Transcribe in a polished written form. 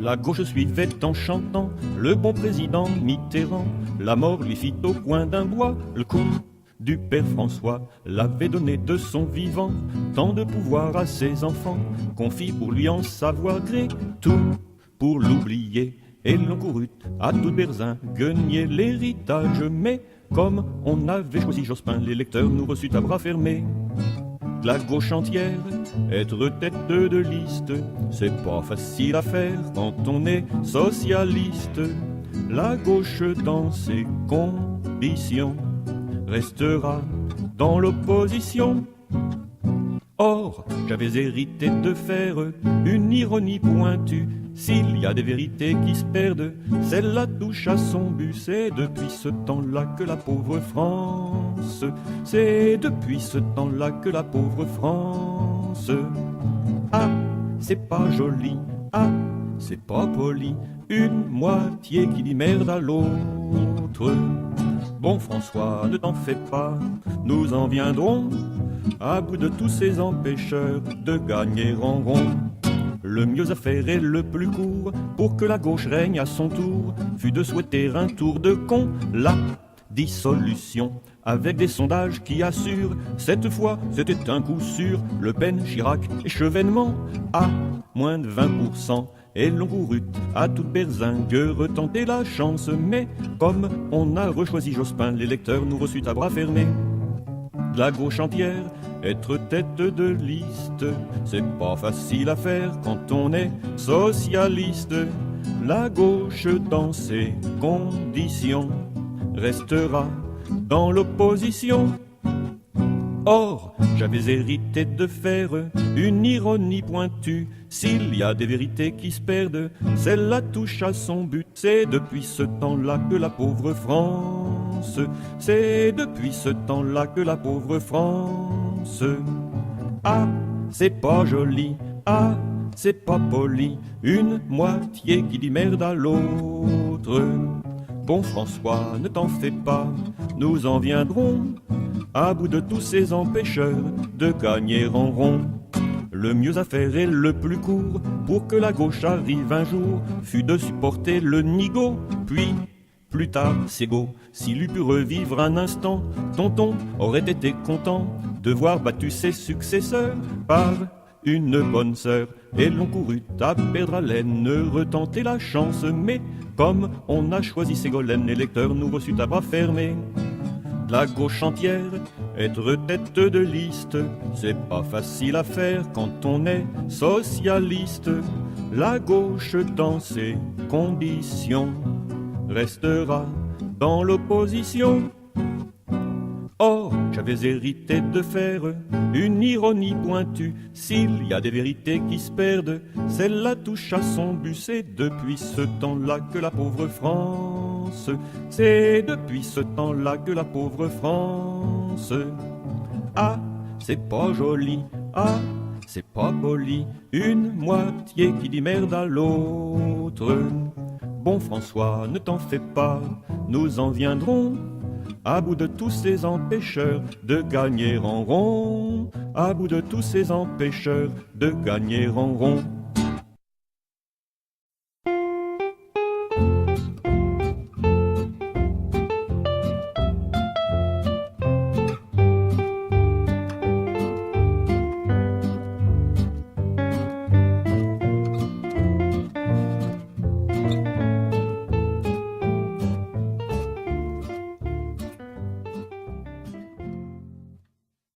La gauche suivait en chantant le bon président Mitterrand. La mort lui fit au coin d'un bois le coup du père François. L'avait donné de son vivant tant de pouvoir à ses enfants qu'on fit pour lui en savoir gré tout pour l'oublier. Et l'on courut à toute berzinguer l'héritage. Mais comme on avait choisi Jospin, l'électeur nous reçut à bras fermés. De la gauche entière, être tête de liste, c'est pas facile à faire quand on est socialiste. La gauche dans ses conditions restera dans l'opposition. Or, j'avais hérité de faire une ironie pointue. S'il y a des vérités qui se perdent, celle-là touche à son but. C'est depuis ce temps-là que la pauvre France, c'est depuis ce temps-là que la pauvre France. Ah, c'est pas joli, ah, c'est pas poli, une moitié qui dit merde à l'autre. Bon François, ne t'en fais pas, nous en viendrons à bout de tous ces empêcheurs de gagner en rond. Le mieux à faire et le plus court pour que la gauche règne à son tour fut de souhaiter un tour de con, la dissolution. Avec des sondages qui assurent, cette fois c'était un coup sûr, Le Pen, Chirac et Chevènement à moins de 20%. Et l'on courut à toute berzingue retenter la chance. Mais comme on a rechoisi Jospin, l'électeur nous reçut à bras fermés. De la gauche entière, être tête de liste, c'est pas facile à faire quand on est socialiste. La gauche dans ses conditions restera dans l'opposition. Or, j'avais hérité de faire une ironie pointue. S'il y a des vérités qui se perdent, celle-là touche à son but. C'est depuis ce temps-là que la pauvre France, c'est depuis ce temps-là que la pauvre France. Ah, c'est pas joli, ah, c'est pas poli, une moitié qui dit merde à l'autre. Bon François, ne t'en fais pas, nous en viendrons à bout de tous ces empêcheurs de gagner en rond. Le mieux à faire et le plus court pour que la gauche arrive un jour fut de supporter le nigo, puis plus tard Ségo. S'il eût pu revivre un instant, Tonton aurait été content de voir battu ses successeurs par une bonne sœur. Et l'on courut à perdre haleine, retenter la chance. Mais comme on a choisi Ségolène, l'électeur nous reçut à bras fermés. De la gauche entière, être tête de liste, c'est pas facile à faire quand on est socialiste. La gauche dans ses conditions restera dans l'opposition. Or, j'avais hérité de faire une ironie pointue. S'il y a des vérités qui se perdent, celle-là touche à son but. C'est depuis ce temps-là que la pauvre France, c'est depuis ce temps-là que la pauvre France. Ah, c'est pas joli, ah, c'est pas poli, une moitié qui dit merde à l'autre. Bon François, ne t'en fais pas, nous en viendrons à bout de tous ces empêcheurs de gagner en rond, à bout de tous ces empêcheurs de gagner en rond.